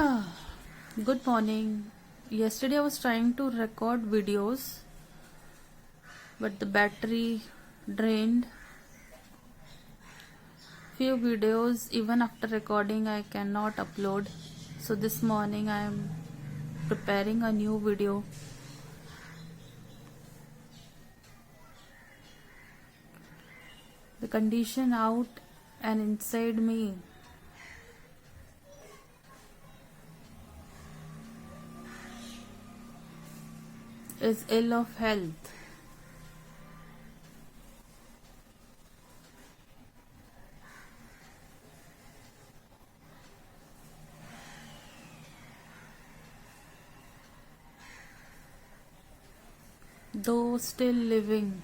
Good morning. Yesterday I was trying to record videos, but the battery drained. Few videos, even after recording, I cannot upload. So this morning I am preparing a new video. The condition out and inside me is ill of health. Though still living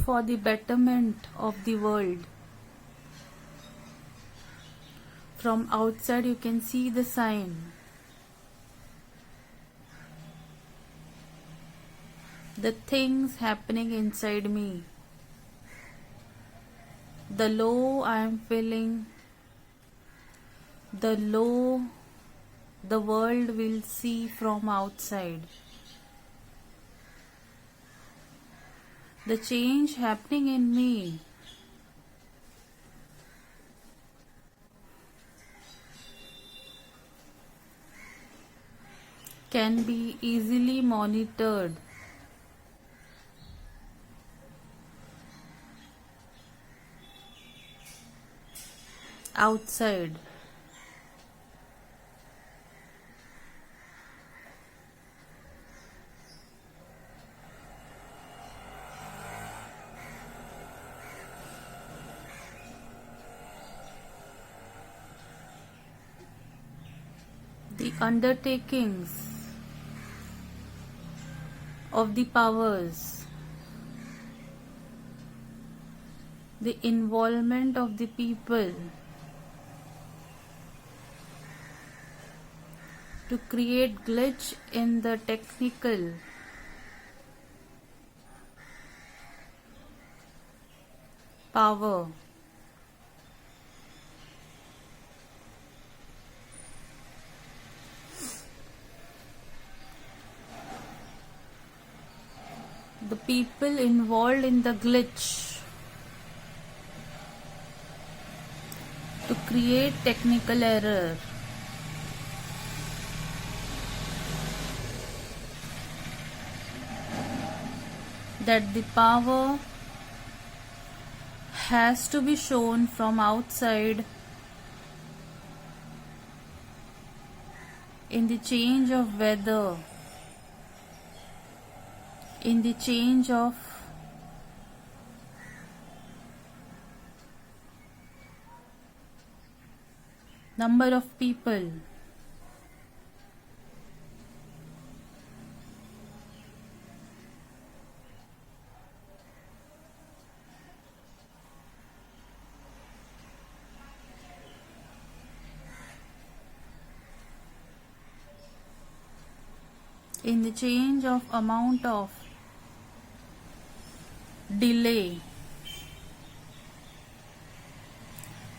for the betterment of the world. From outside you can see the sign. The things happening inside me. The low I am feeling, the low the world will see from outside. The change happening in me. Can be easily monitored. Outside. The undertakings of the powers, the involvement of the people to create glitch in the technical power. The people involved in the glitch to create technical error. That the power has to be shown from outside in the change of weather, in the change of number of people. In the change of amount of delay,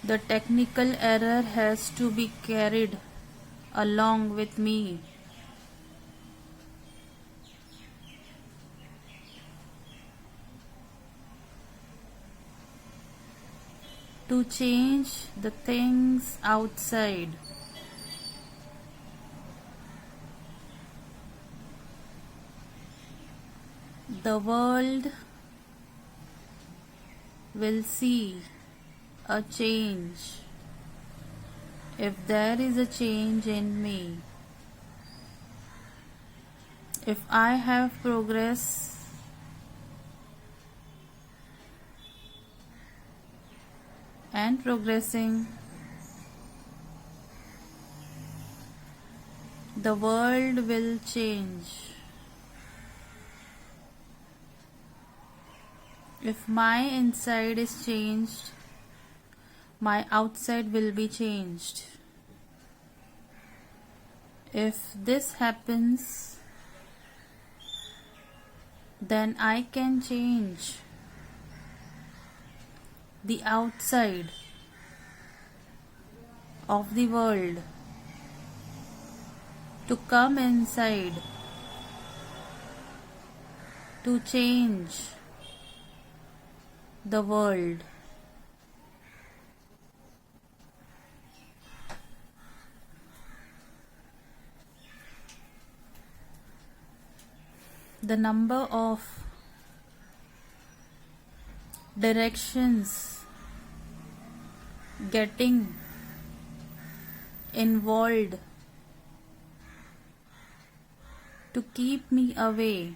the technical error has to be carried along with me. To change the things outside. The world will see a change if there is a change in me. If I have progress and progressing, the world will change. If my inside is changed, my outside will be changed. If this happens, then I can change the outside of the world to come inside to change the world. The number of directions getting involved to keep me away,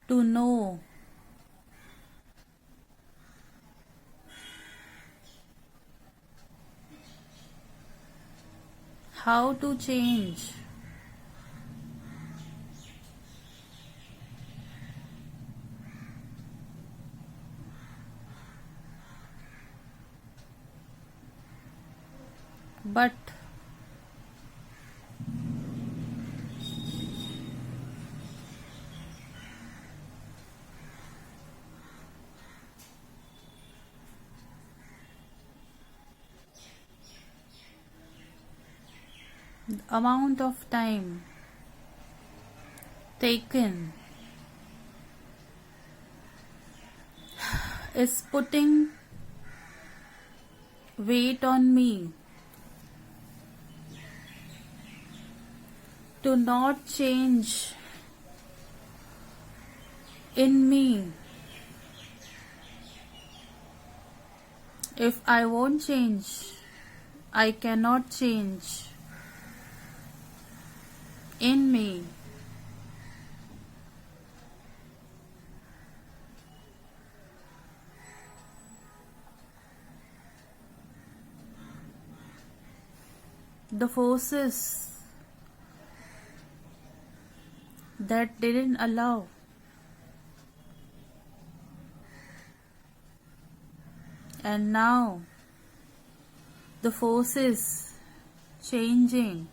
to know how to change but the amount of time taken is putting weight on me to not change in me. If I won't change, I cannot change in me. The forces that didn't allow and now the forces changing.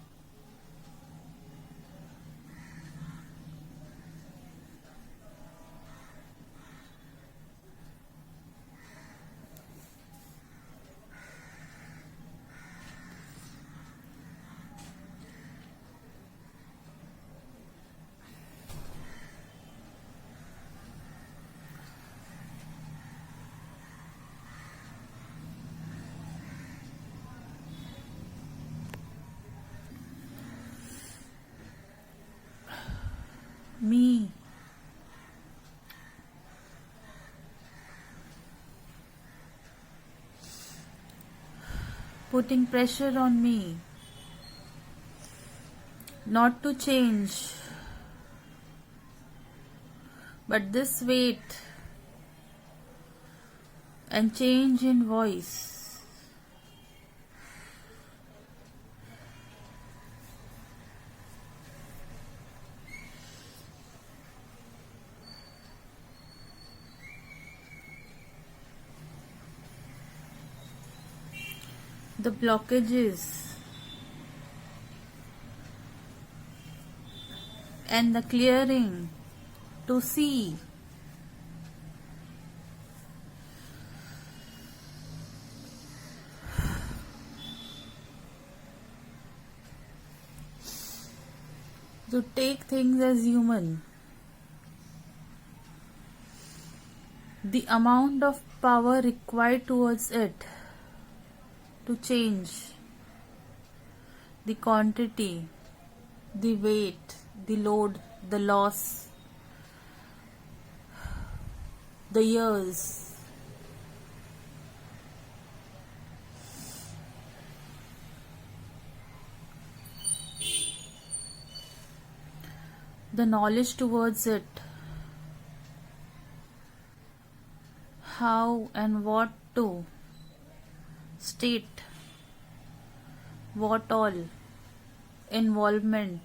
Me putting pressure on me not to change, but this weight and change in voice the blockages and the clearing to see to take things as human. The amount of power required towards it to change the quantity, the weight, the load, the loss, the years. The knowledge towards it, how and what to state, what all involvement,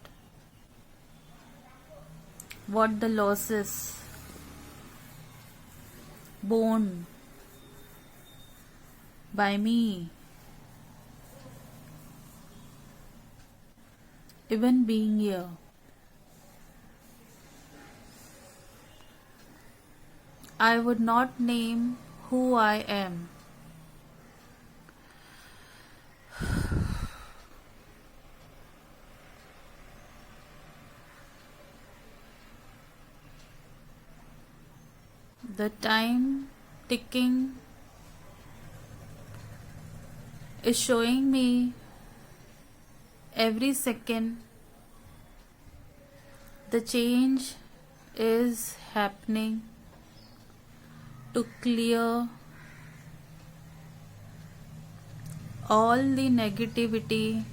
what the losses borne by me, even being here. I would not name who I am The time ticking is showing me every second the change is happening to clear all the negativity,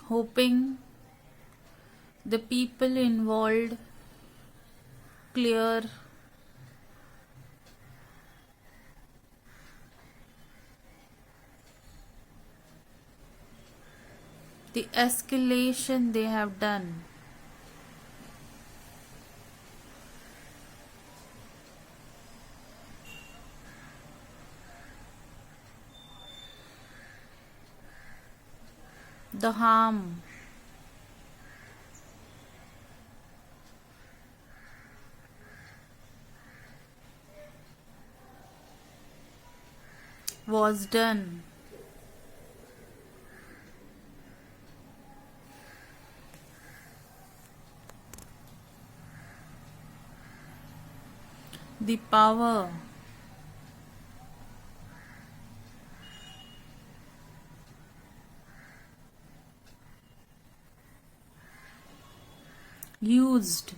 hoping the people involved clear the escalation they have done. The harm was done. The power used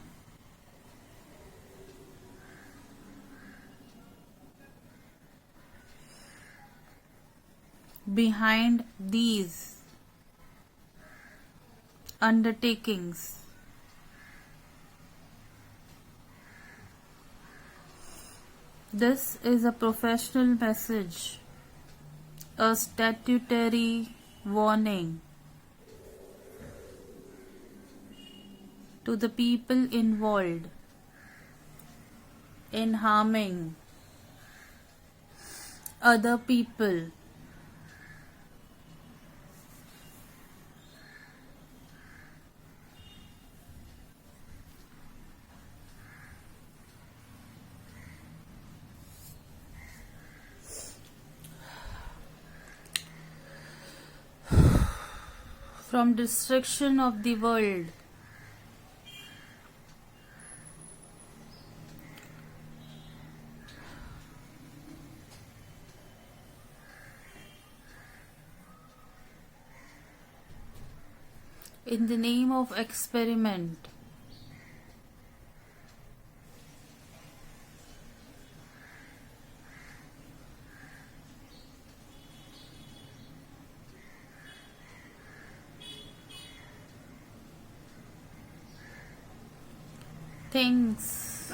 behind these undertakings this is a professional message, a statutory warning to the people involved in harming other people. From destruction of the world, in the name of experiment, things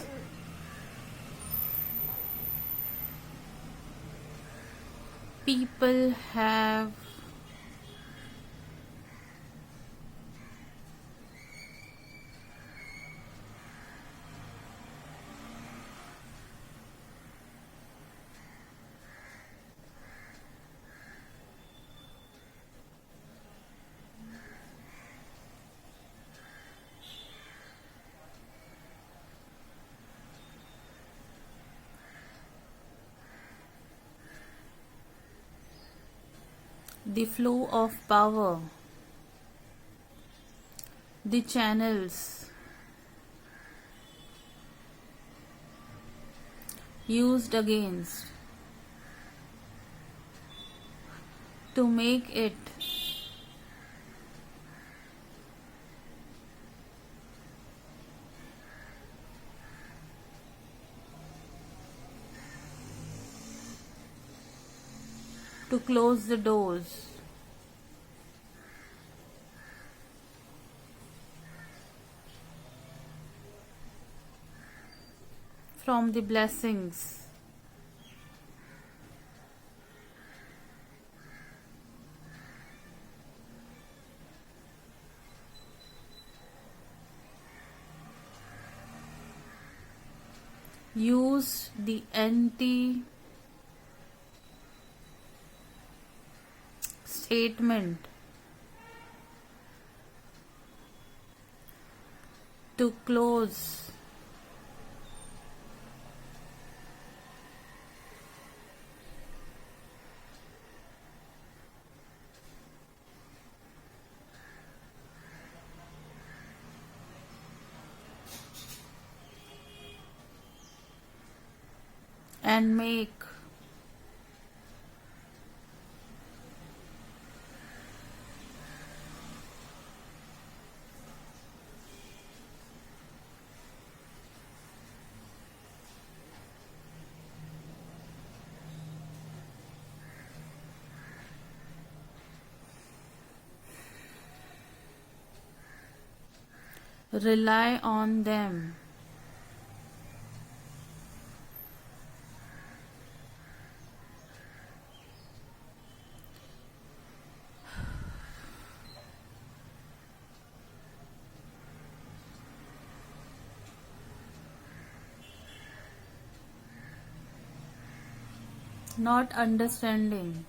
people have the flow of power, the channels used against to make it to close the doors from the blessings, use the anti statement to close and make rely on them. Not understanding.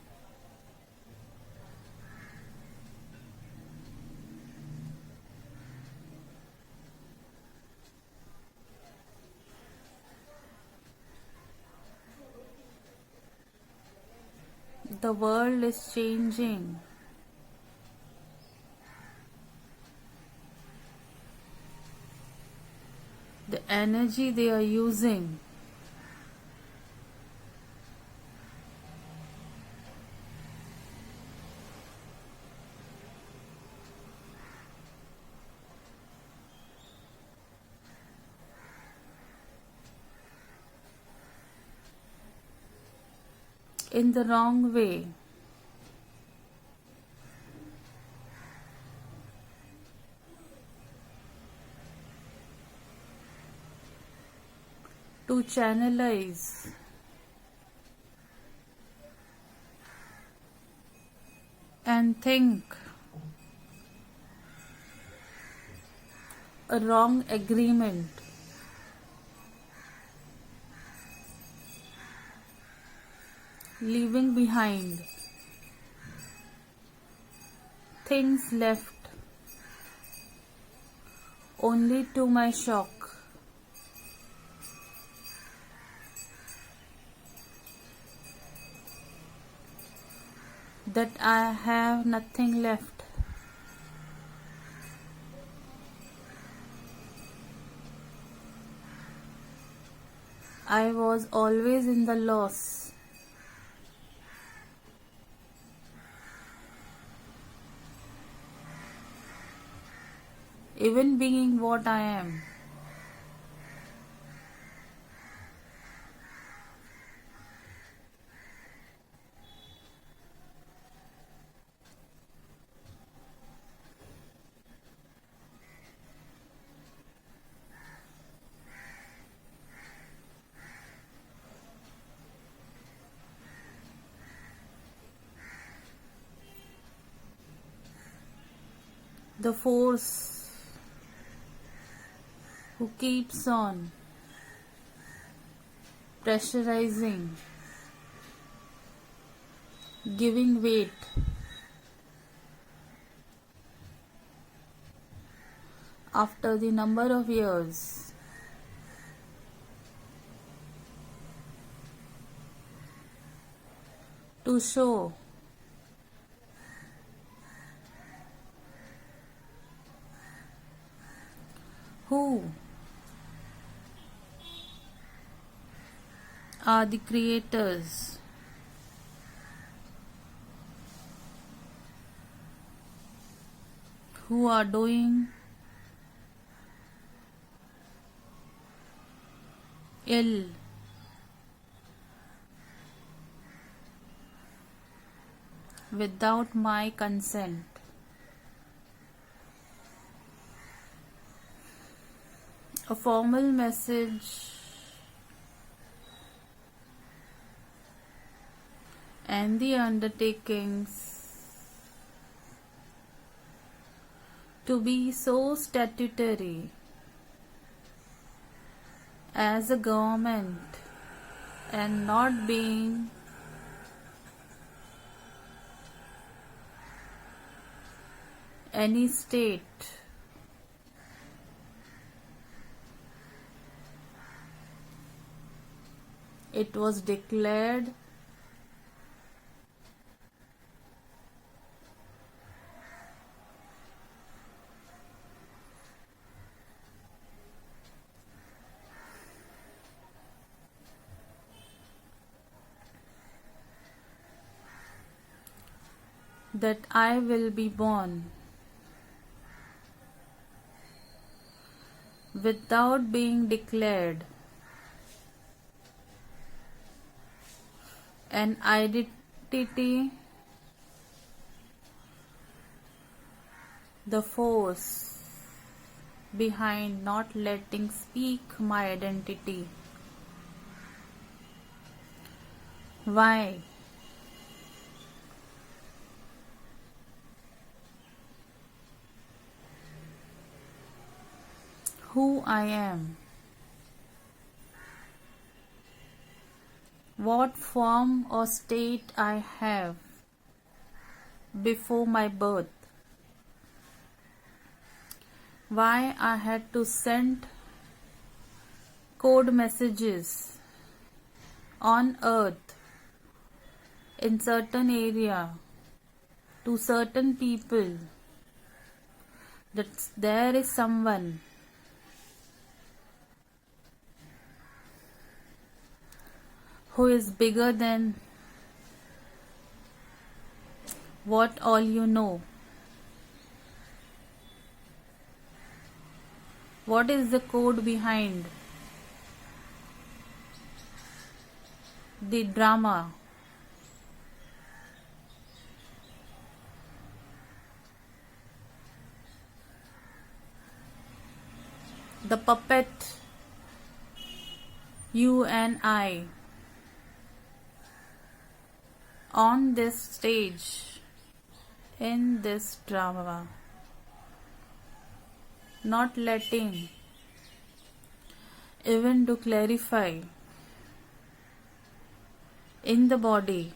The world is changing. The energy they are using in the wrong way. To channelize and think a wrong agreement, leaving behind things left only to my shock. That I have nothing left. I was always in the loss. Even being what I am. The force who keeps on pressurizing, giving weight after the number of years. To show who are the creators, who are doing ill without my consent. A formal message and the undertakings to be so statutory as a government and not being any state. It was declared that I will be born without being declared an identity, the force behind not letting speak my identity. Why? Who I am, what form or state I have before my birth, why I had to send code messages on earth in certain area to certain people that there is someone who is bigger than what all you know. What is the code behind the drama? The puppet, you and I, on this stage, in this drama, not letting even to clarify in the body.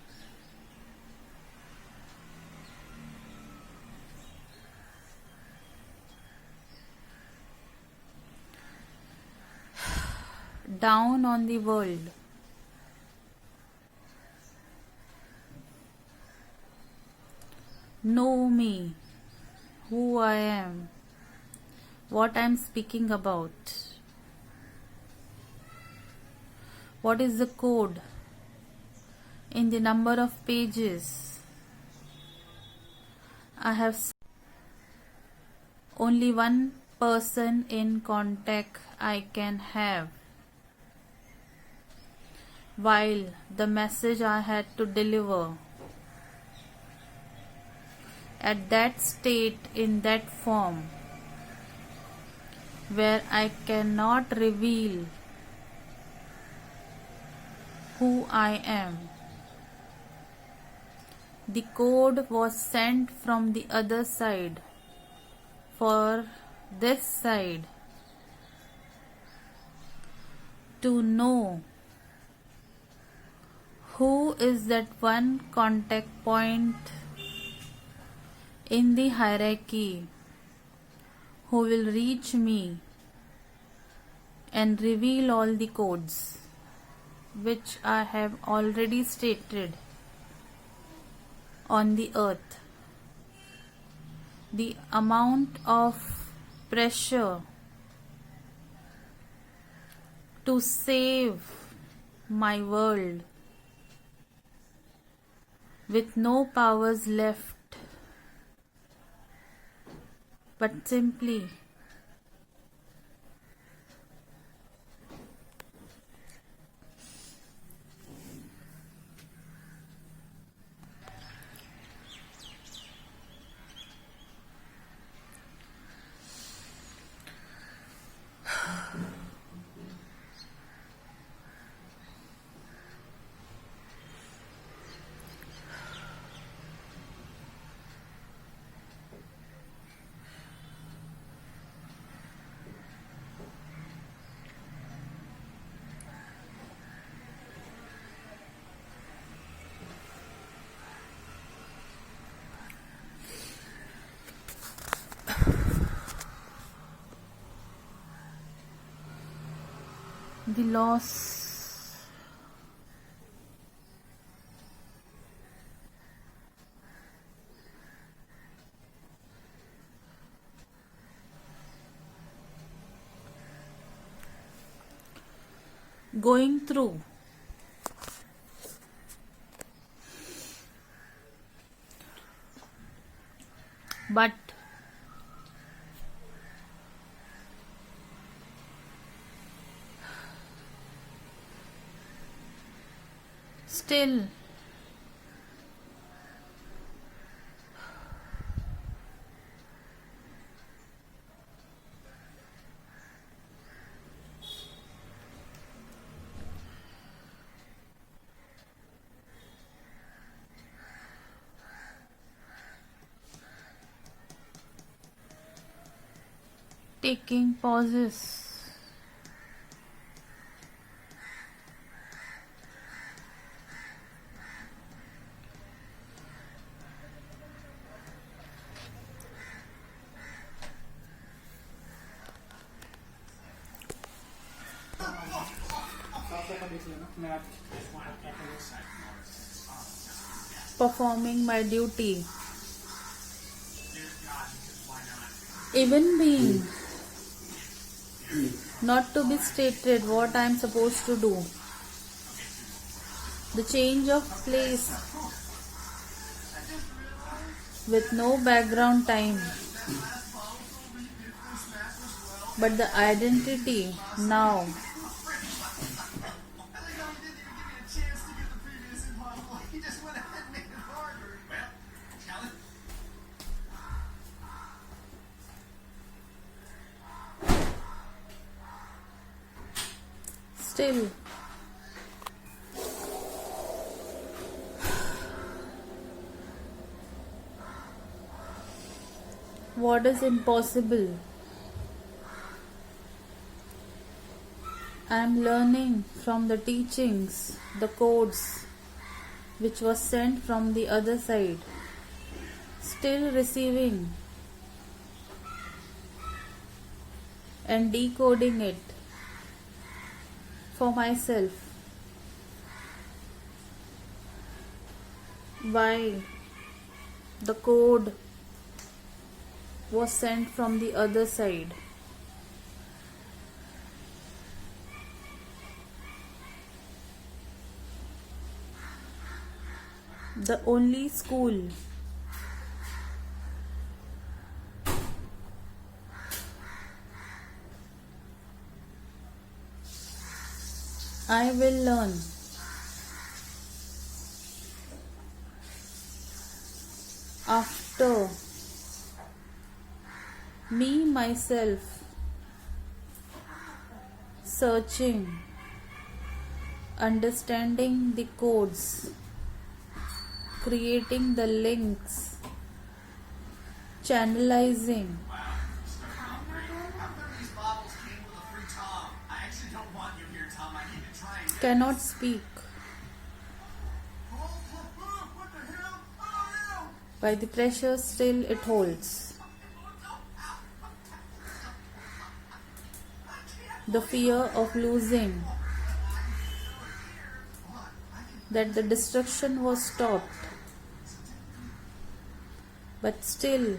Down on the world. Know me, who I am, what I am speaking about. What is the code in the number of pages I have. Only one person in contact I can have, while the message I had to deliver at that state, in that form, where I cannot reveal who I am. The code was sent from the other side for this side to know who is that one contact point in the hierarchy who will reach me and reveal all the codes which I have already stated on the earth. The amount of pressure to save my world with no powers left, but simply the loss going through but still taking pauses. Performing my duty. Even being not to be stated what I am supposed to do. The change of place with no background time. But the identity now. Still what is impossible? I am learning from the teachings, the codes which was sent from the other side. Still receiving and decoding it for myself. Why the code was sent from the other side. The only school I will learn after me myself searching, understanding the codes, creating the links, channelizing. Cannot speak. By the pressure still it holds. The fear of losing. That the destruction was stopped. But still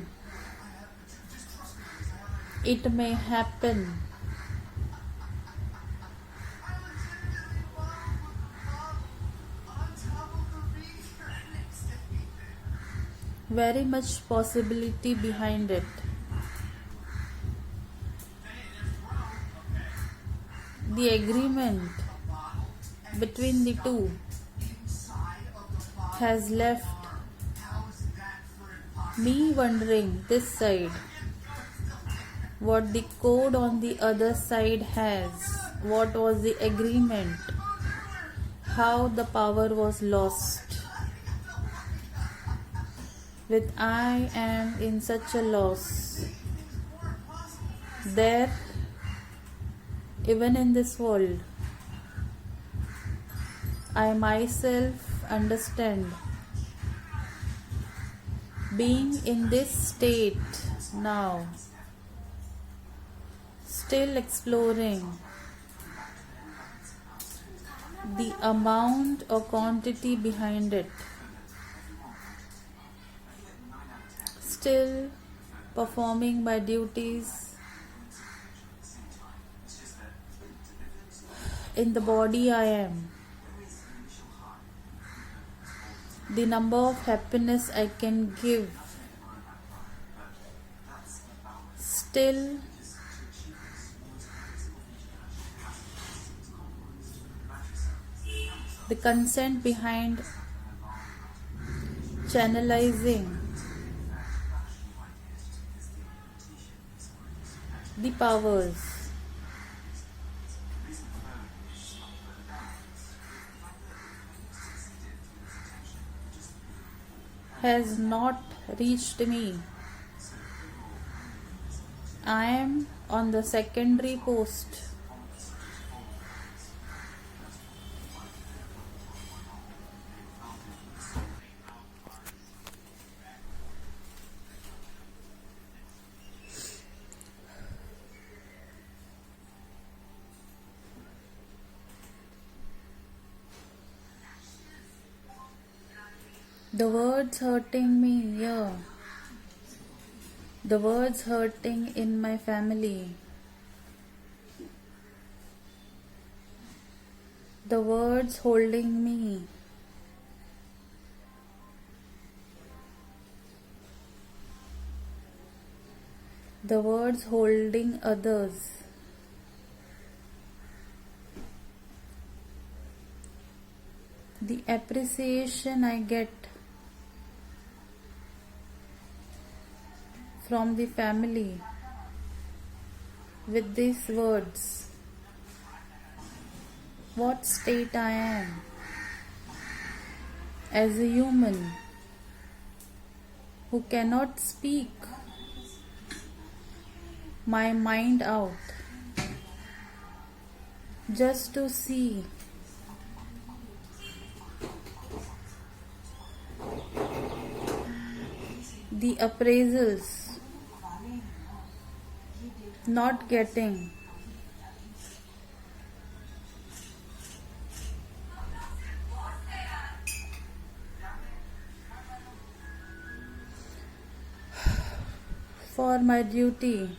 it may happen. Very much possibility behind it. The agreement between the two has left me wondering this side what the code on the other side has, what was the agreement, how the power was lost. With I am in such a loss. There, even in this world, I myself understand. Being in this state now, still exploring the amount or quantity behind it. Still performing my duties in the body I am. The number of happiness I can give still the consent behind channelizing the powers has not reached me. I am on the secondary post. The words hurting me here. The words hurting in my family. The words holding me. The words holding others. The appreciation I get from the family with these words. What state I am as a human who cannot speak my mind out just to see the appraisals not getting for my duty.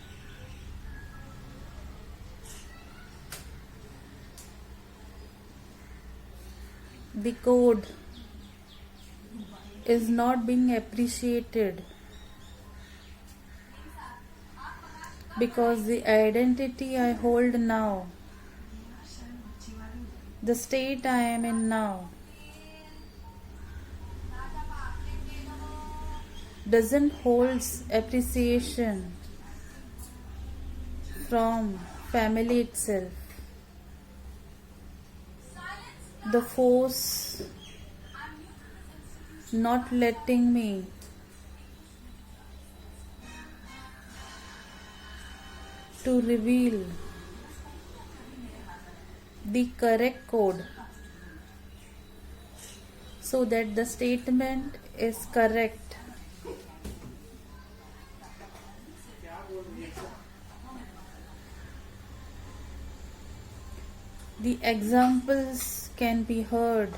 The code is not being appreciated because the identity I hold now, the state I am in now, doesn't hold appreciation from family itself. The force not letting me to reveal the correct code so that the statement is correct. The examples can be heard.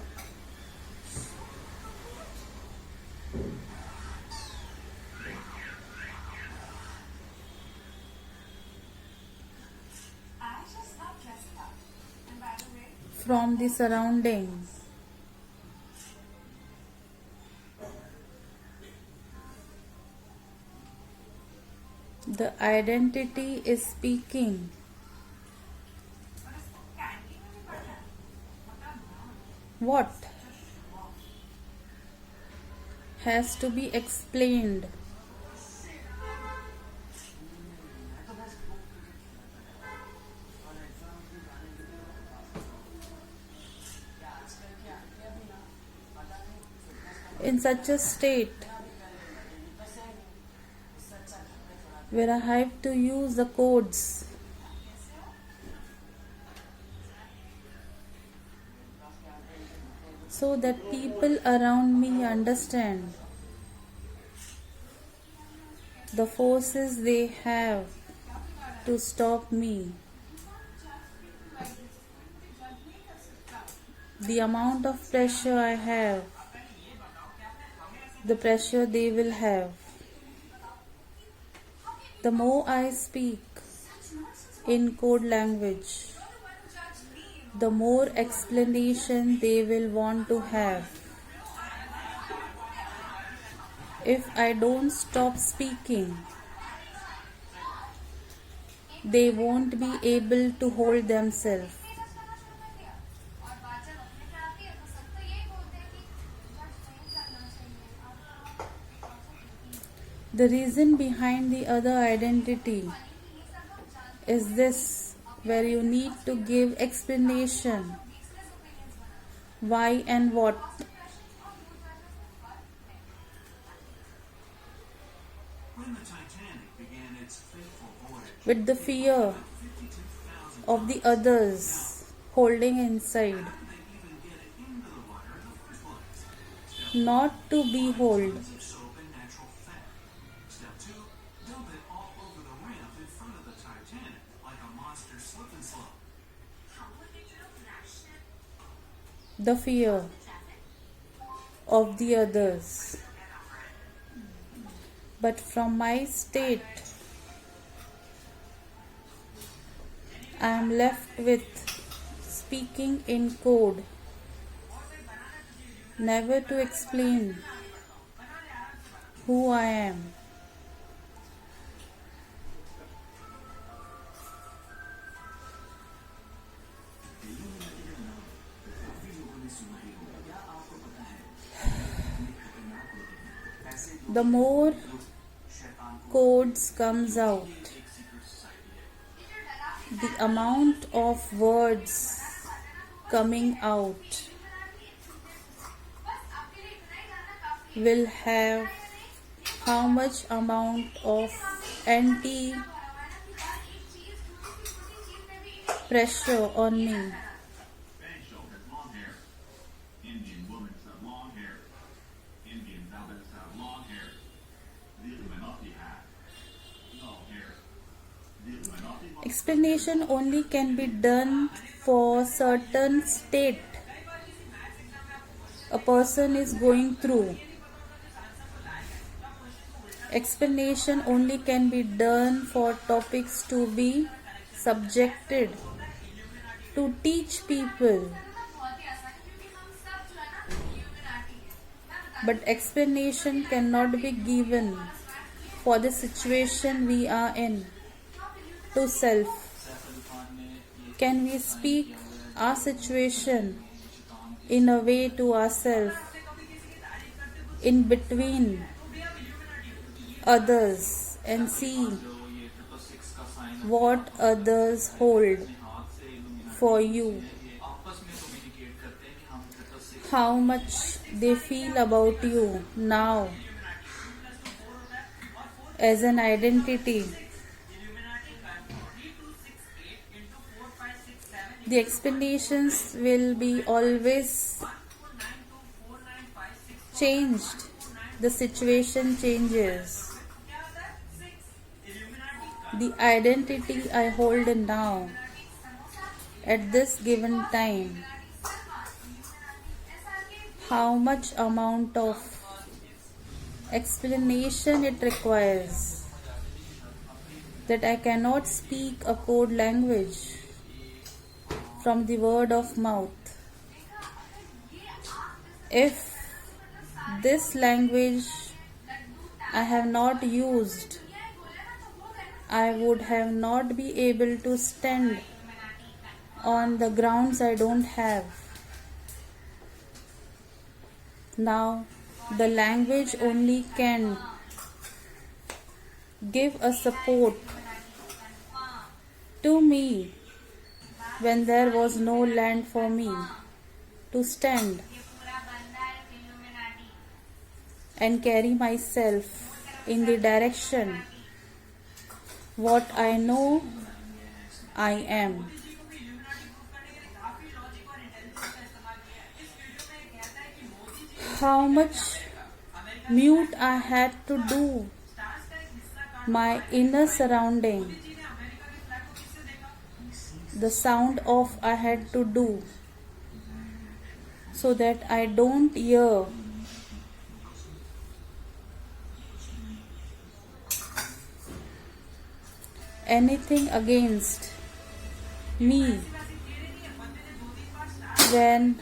From the surroundings. The identity is speaking. What has to be explained? In such a state where I have to use the codes so that people around me understand the forces they have to stop me, the amount of pressure I have, the pressure they will have. The more I speak in code language, the more explanation they will want to have. If I don't stop speaking, they won't be able to hold themselves. The reason behind the other identity is this, where you need to give explanation why and what. With the fear of the others holding inside, not to behold. The fear of the others. But from my state, I am left with speaking in code, never to explain who I am. The more codes comes out, the amount of words coming out will have how much amount of anti pressure on me. Explanation only can be done for certain state a person is going through. Explanation only can be done for topics to be subjected to teach people. But explanation cannot be given for the situation we are in. To self, can we speak our situation in a way to ourselves, in between others, and see what others hold for you, how much they feel about you now as an identity. The explanations will be always changed. The situation changes. The identity I hold now at this given time, how much amount of explanation it requires, that I cannot speak a code language from the word of mouth. If this language I have not used, I would have not be able to stand on the grounds I don't have. Now, the language only can give a support to me when there was no land for me to stand and carry myself in the direction what I know I am. How much mute I had to do my inner surrounding, the sound off I had to do, so that I don't hear anything against me when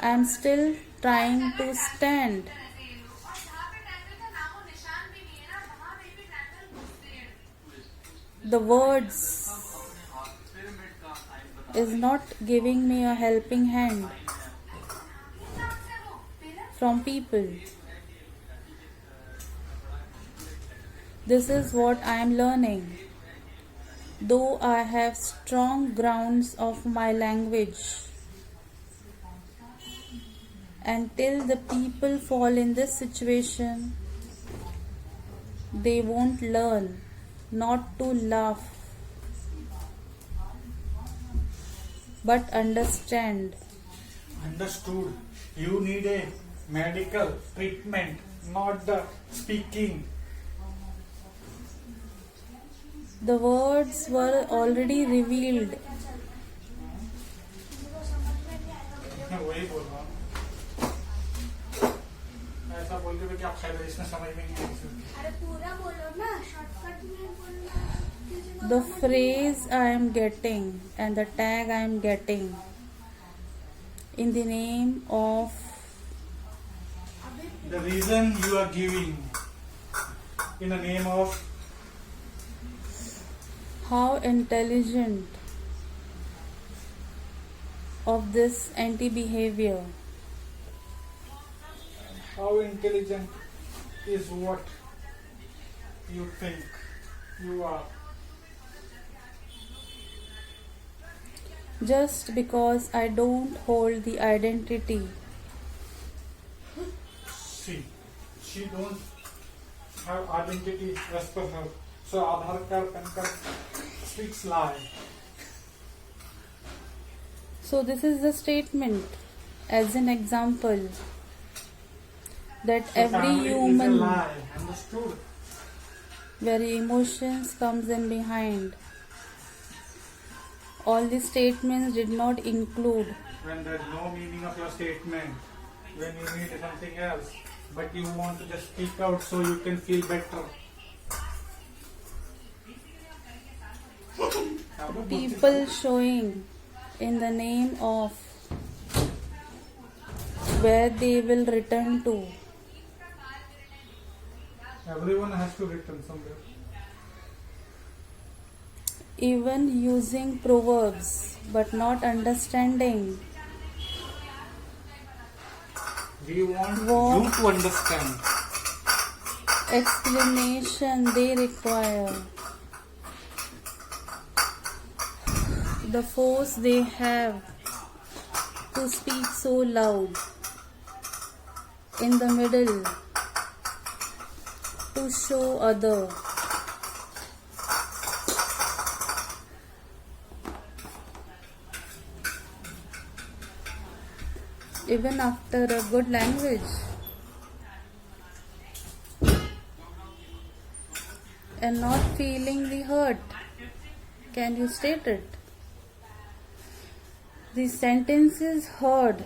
I'm still trying to stand. The words is not giving me a helping hand from people. This is what I am learning. Though I have strong grounds of my language, until the people fall in this situation, they won't learn not to laugh but understand. Understood. You need a medical treatment, not the speaking. The words were already revealed. मैं वही बोल रहा हूँ। ऐसा बोलते हुए क्या फायदा, इसमें समझ में नहीं आई। अरे पूरा बोलो ना, शॉर्टकट में बोलना। The phrase I am getting and the tag I am getting in the name of The reason you are giving in the name of how intelligent of this anti-behavior. how intelligent is what you think you are. Just because I don't hold the identity, See, she don't have identity as per her. So Aadhaar card, PAN card speaks lie. so this is the statement as an example that So every family is a human lie. Understood? where emotions comes in behind. All the statements did not include When there is no meaning of your statement, when you need something else, but you want to just speak out so you can feel better. people showing in the name of where they will return to. Everyone has to return somewhere. Even using proverbs but not understanding We want What? you to understand. explanation they require. The force they have to speak so loud in the middle to show other. Even after a good language and not feeling the hurt, can you state it? The sentences heard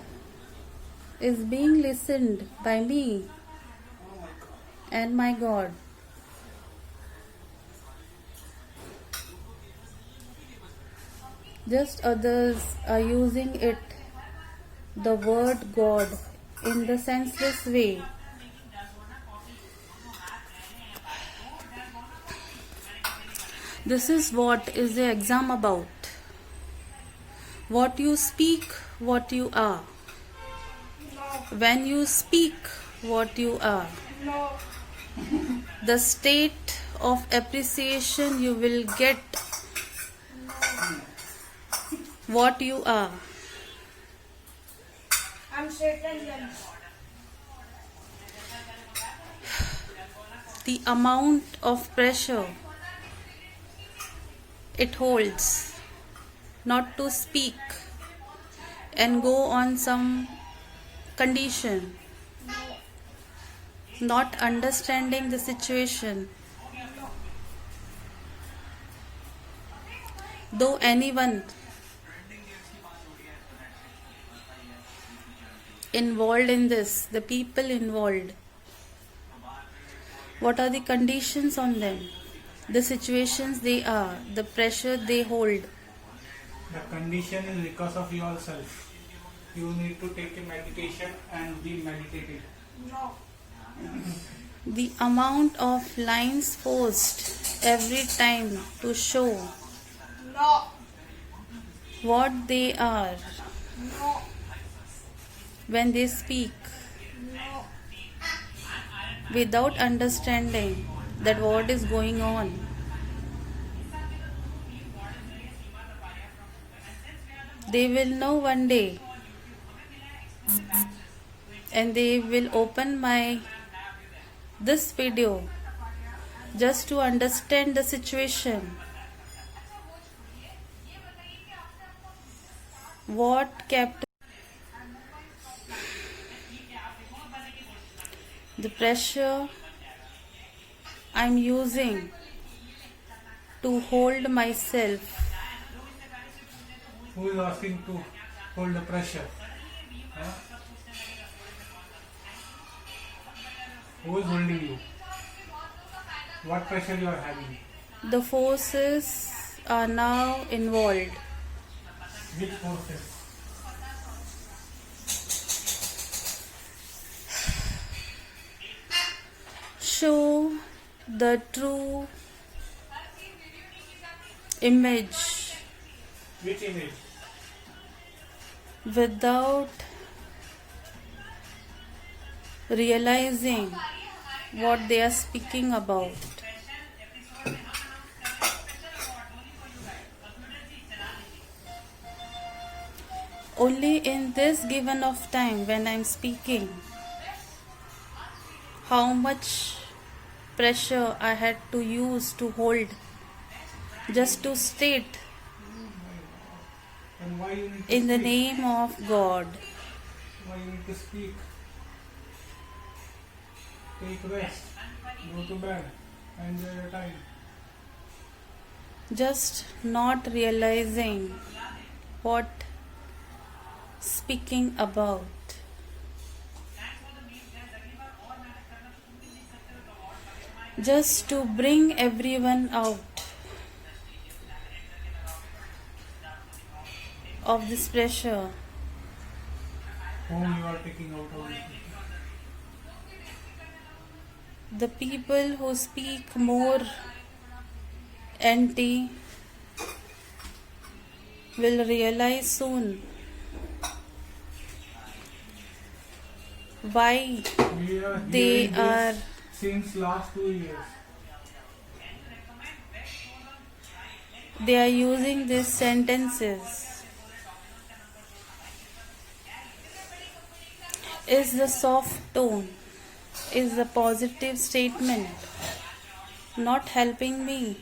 is being listened by me and my God. Just others are using it, the word God, in the senseless way. This is what is the exam about. What you speak, what you are. When you speak, what you are. The state of appreciation you will get, what you are. I'm certain that The amount of pressure it holds not to speak and go on some condition, not understanding the situation. Though anyone involved in this, the people involved, what are the conditions on them, the situations they are, the pressure they hold. The condition is because of yourself. You need to take a meditation and be meditated. no. The amount of lines post every time to show No. what they are No. when they speak No. without understanding that what is going on. They will know one day and they will open my this video just to understand the situation. What kept the pressure I'm using to hold myself. Who is asking to hold the pressure? Huh? Who is holding you? What pressure you are having? The forces are now involved. Which forces? Show the true image Which image? without realizing what they are speaking about. Only in this given of time when I'm speaking, how much pressure I had to use to hold just to state And why you need to in the speak? name of God. Why you need to speak? Take rest. Go to bed. Enjoy your time. Just not realizing what speaking about. Just to bring everyone out of this pressure. Whom you are taking out of it? The people who speak more anti will realize soon why We are they hearing this are since last 2 years. using these sentences. Is the soft tone, is the positive statement not helping me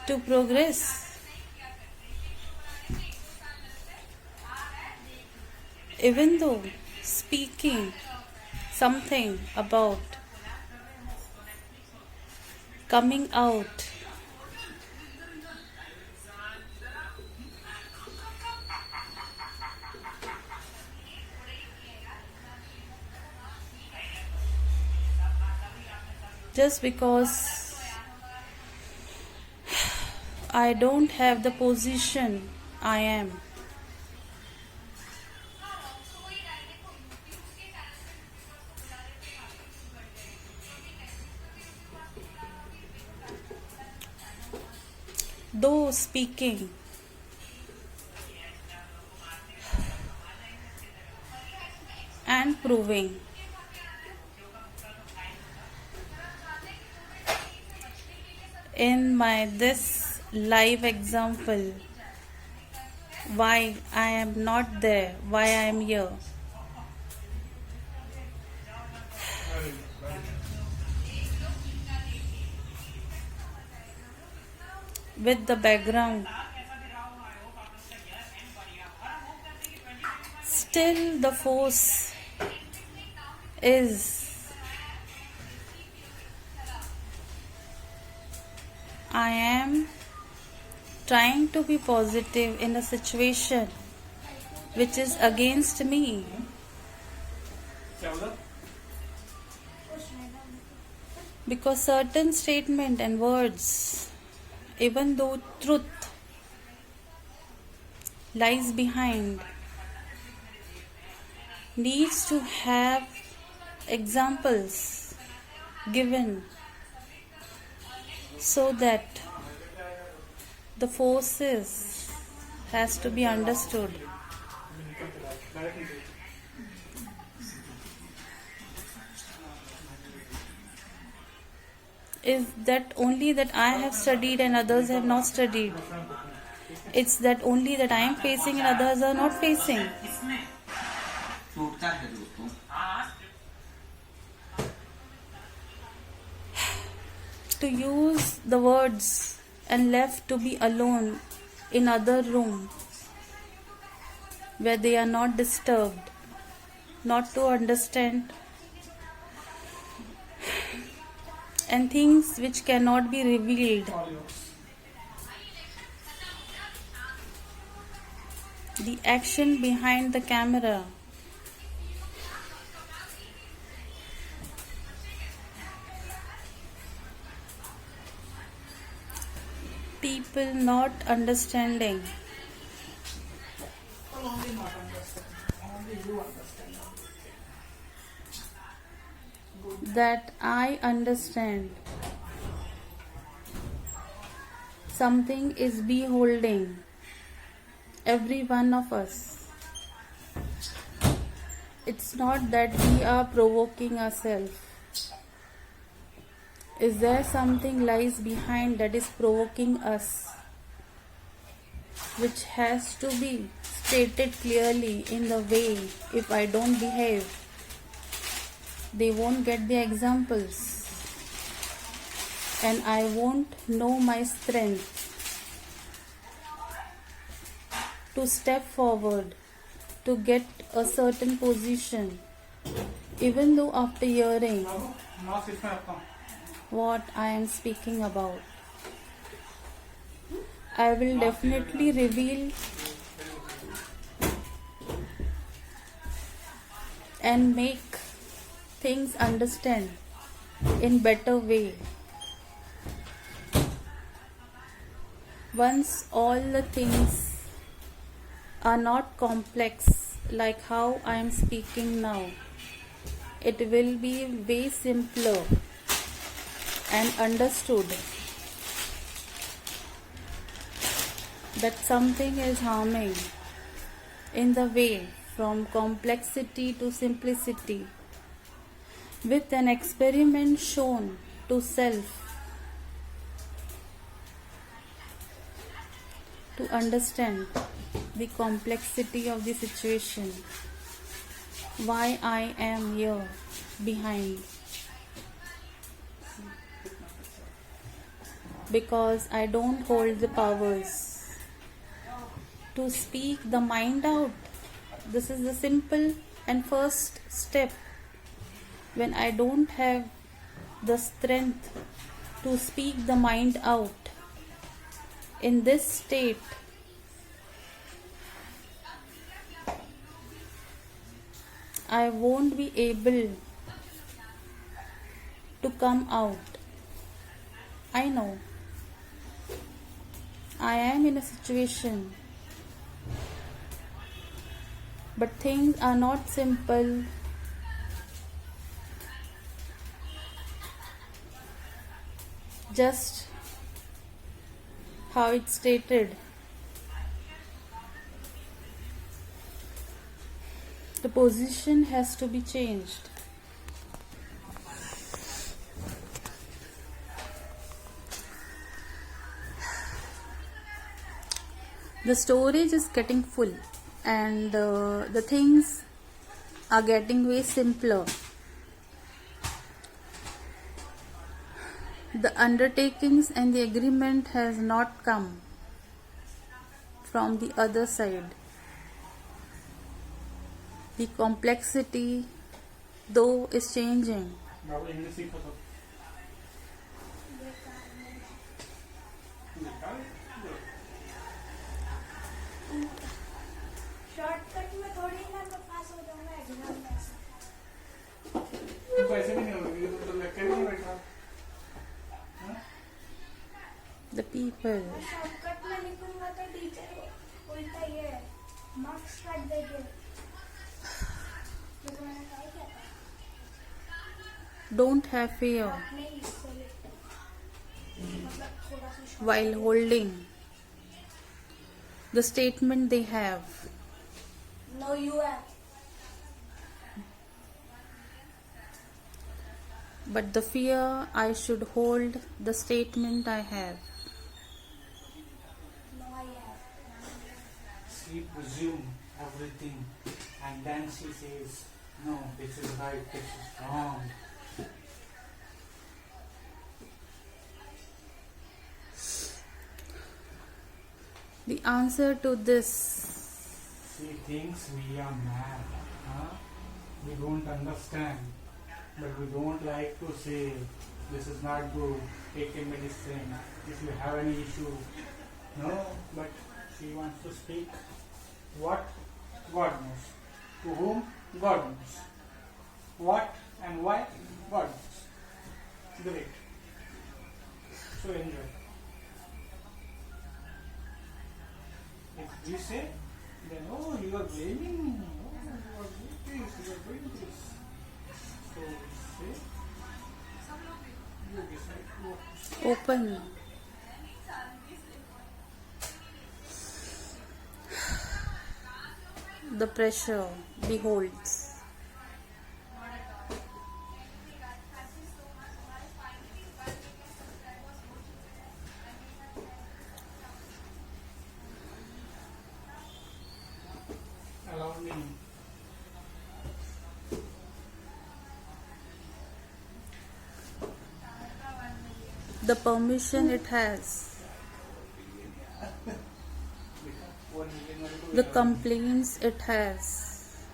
to progress? Even though speaking something about coming out just because I don't have the position I am. Though speaking and proving in my this live example why I am not there, why I am here. With the background, still the force is I am trying to be positive in a situation which is against me. Because certain statement and words, even though truth lies behind, needs to have examples given so that the forces has to be understood. Is that only that I have studied and others have not studied? It's that only that I am facing and others are not facing. To use the words and left to be alone in other room where they are not disturbed, not to understand, and things which cannot be revealed. The action behind the camera. People not understanding. Only not understand. Only you understand. That I understand. Something is beholding every one of us. It's not that we are provoking ourselves. Is there something lies behind that is provoking us, which has to be stated clearly in the way if I don't behave, they won't get the examples and I won't know my strength to step forward to get a certain position, even though after hearing what I am speaking about, I will definitely reveal and make things understand in better way. Once all the things are not complex like how I am speaking now, it will be way simpler and understood that something is harming in the way from complexity to simplicity with an experiment shown to self to understand the complexity of the situation, why I am here behind. Because I don't hold the powers to speak the mind out. This is the simple and first step. When I don't have the strength to speak the mind out, in this state, I won't be able to come out. I know I am in a situation, but things are not simple. Just how it's stated. The position has to be changed. The storage is getting full and the things are getting way simpler. The undertakings and the agreement has not come from the other side. The complexity, though, is changing. Shortcut में थोड़ी ना मैं पास हो जाऊंगा exam में। पैसे भी नहीं होंगे तो लेके नहीं बैठा। The people. शॉर्टकट में लिखूंगा तो टीचर उल्टा ये मार्क्स काट देंगे। तो मैंने कहा क्या था? don't have fear नहीं select मतलब थोड़ा सा short while करो. holding the statement they have. No, you have. But the fear I should hold the statement I have. No, I have. She presume everything and then she says, no, this is right, this is wrong. The answer to this She thinks we are mad. Huh? We don't understand. But we don't like to say, this is not good, take a medicine, if you have any issue. No, but she wants to speak what? God knows. To whom? God knows. What and why? God knows. Great. So enjoy. If we say, then oh, you are blaming me. Oh, you are doing this, you are doing this. So say, you decide what to say. open the pressure beholds. Allow me. The permission it has, the complaints it has,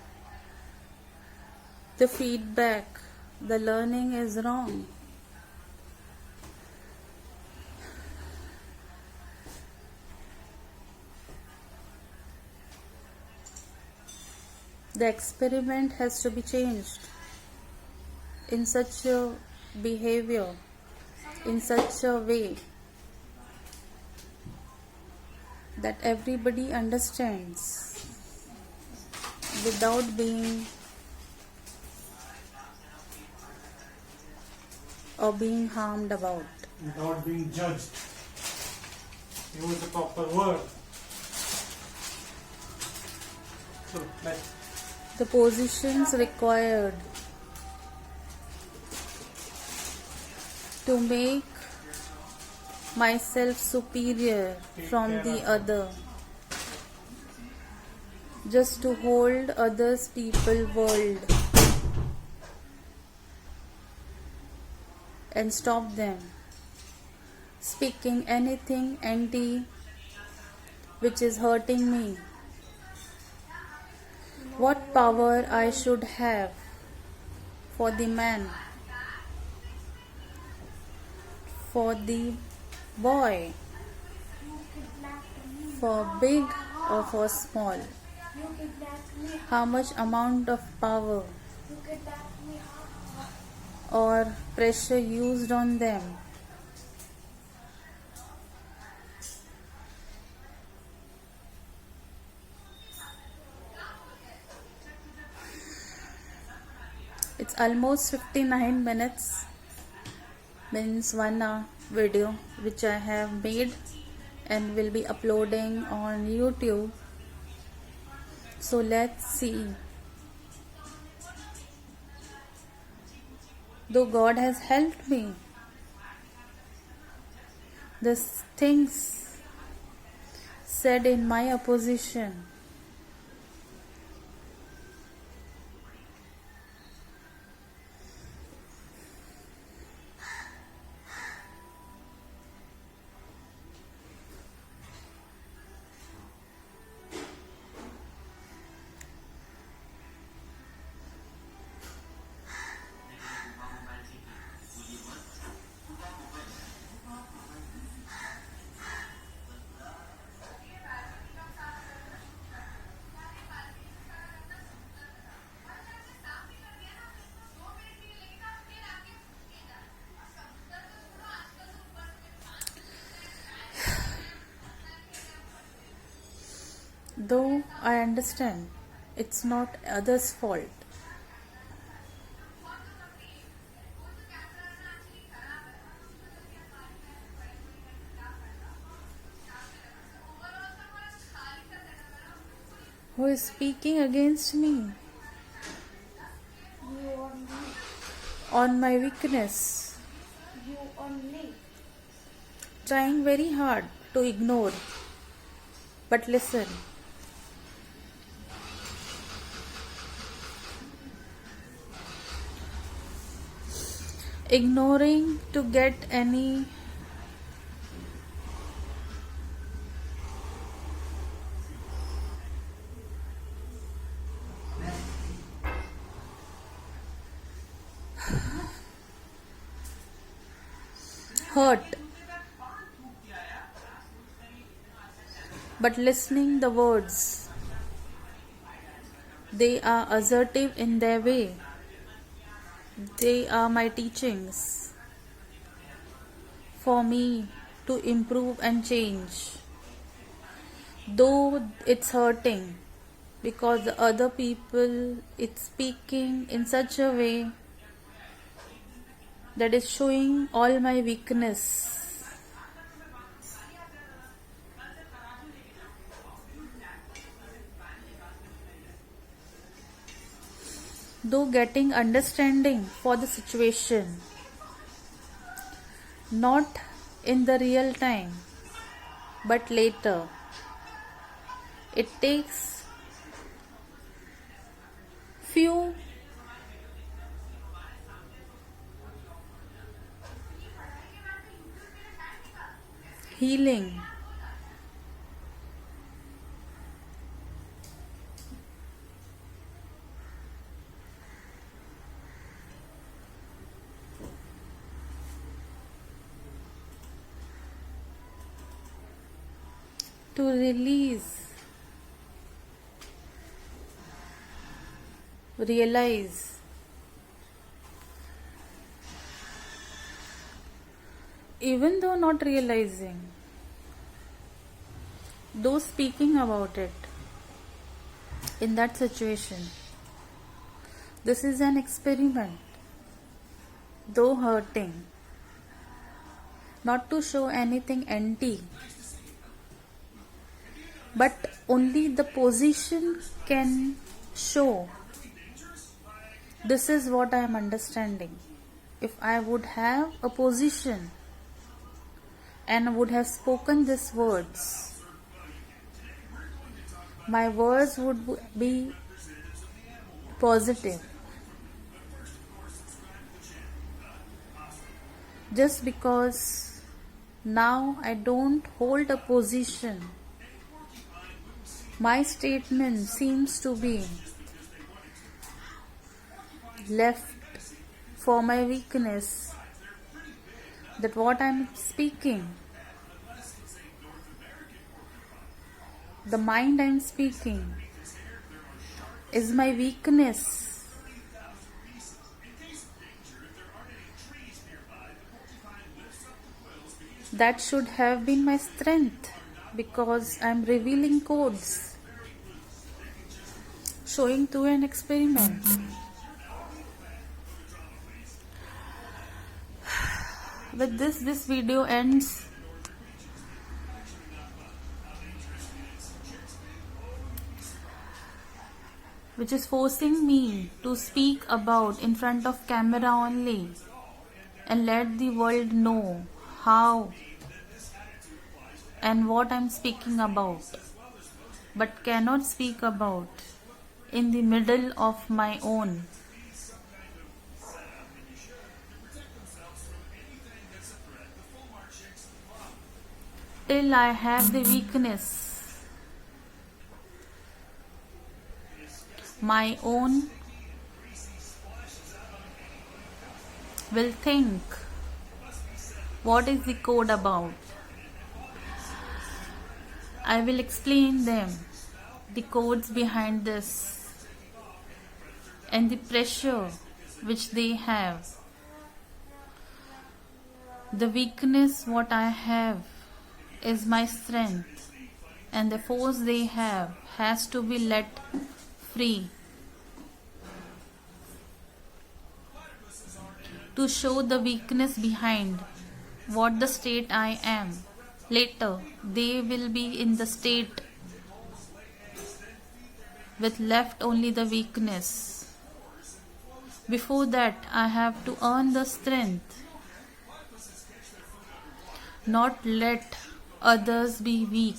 the feedback, the learning is wrong. The experiment has to be changed in such a behavior, in such a way that everybody understands without being or being harmed about. Without being judged. Use the proper word. So, let's The positions required to make myself superior from the other, just to hold others people world and stop them speaking anything anti which is hurting me. What power I should have for the man, for the boy, You kidnapped me. for big or for small. You kidnapped me. How much amount of power You kidnapped me. or pressure used on them It's almost 59 minutes, means 1 hour video which I have made and will be uploading on YouTube. So let's see. Though God has helped me, the things said in my opposition though I understand it's not others' fault. who is speaking against me You only. on my weakness, You only. trying very hard to ignore. But listen, ignoring to get any hurt, but listening the words, they are assertive in their way. They are my teachings for me to improve and change. Though it's hurting because the other people it's speaking in such a way that is showing all my weakness. Though getting understanding for the situation, not in the real time, but later. It takes few healing to realize, even though not realizing, though speaking about it in that situation. This is an experiment, though hurting, not to show anything anti, but only the position can show. This is what I am understanding. If I would have a position and would have spoken these words, my words would be positive. Just because now I don't hold a position, my statement seems to be left for my weakness, that what I'm speaking, the mind I'm speaking, is my weakness. That should have been my strength, because I'm revealing codes, showing through an experiment. With this video ends. Which is forcing me to speak about in front of camera only and let the world know how and what I'm speaking about, but cannot speak about in the middle of my own. Till I have the weakness, my own will think what is the code about. I will explain them the codes behind this and the pressure which they have. The weakness what I have is my strength, and the force they have has to be let free to show the weakness behind what the state I am. Later they will be in the state with left only the weakness. Before that, I have to earn the strength, not let others be weak.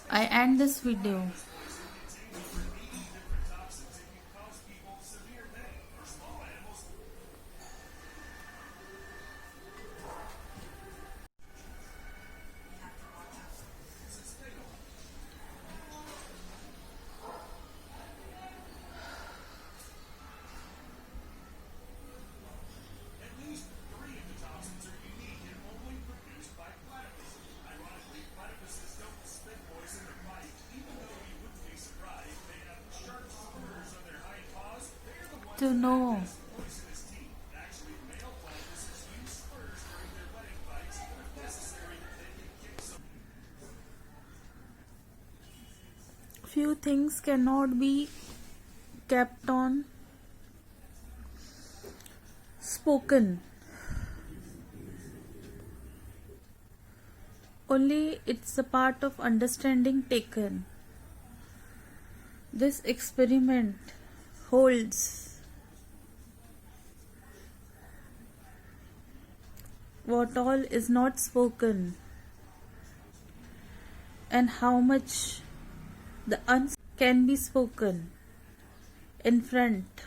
I end this video. To know few things cannot be kept on spoken, only it's a part of understanding taken. This experiment holds what all is not spoken and how much the can be spoken in front